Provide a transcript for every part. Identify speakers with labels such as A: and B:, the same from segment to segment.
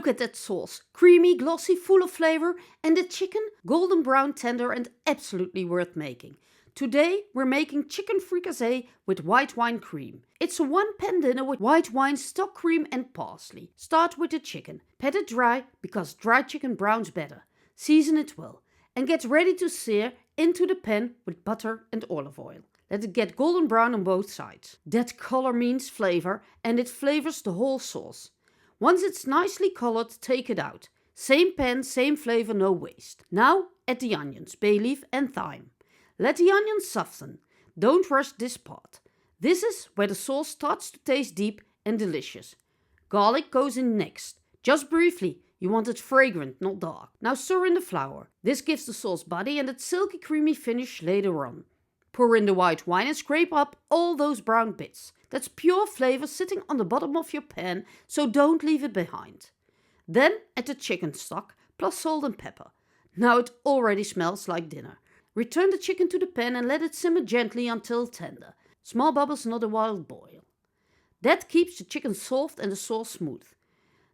A: Look at that sauce. Creamy, glossy, full of flavor, and the chicken golden brown, tender and absolutely worth making. Today we're making chicken fricassee with white wine cream. It's a one-pan dinner with white wine, stock cream and parsley. Start with the chicken. Pat it dry because dry chicken browns better. Season it well and get ready to sear into the pan with butter and olive oil. Let it get golden brown on both sides. That color means flavor and it flavors the whole sauce. Once it's nicely colored, take it out. Same pan, same flavor, no waste. Now add the onions, bay leaf and thyme. Let the onions soften. Don't rush this part. This is where the sauce starts to taste deep and delicious. Garlic goes in next. Just briefly, you want it fragrant, not dark. Now stir in the flour. This gives the sauce body and its silky creamy finish later on. Pour in the white wine and scrape up all those brown bits. That's pure flavor sitting on the bottom of your pan, so don't leave it behind. Then add the chicken stock plus salt and pepper. Now it already smells like dinner. Return the chicken to the pan and let it simmer gently until tender. Small bubbles, not a wild boil. That keeps the chicken soft and the sauce smooth.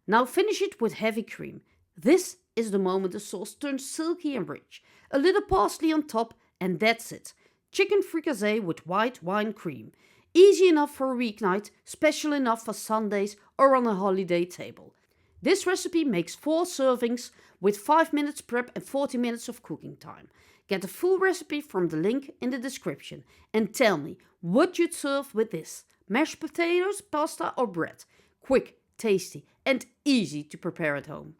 A: Now finish it with heavy cream. This is the moment the sauce turns silky and rich. A little parsley on top and that's it. Chicken fricassee with white wine cream. Easy enough for a weeknight, special enough for Sundays or on a holiday table. This recipe makes 4 servings with 5 minutes prep and 40 minutes of cooking time. Get the full recipe from the link in the description and tell me what you'd serve with this. Mashed potatoes, pasta or bread. Quick, tasty and easy to prepare at home.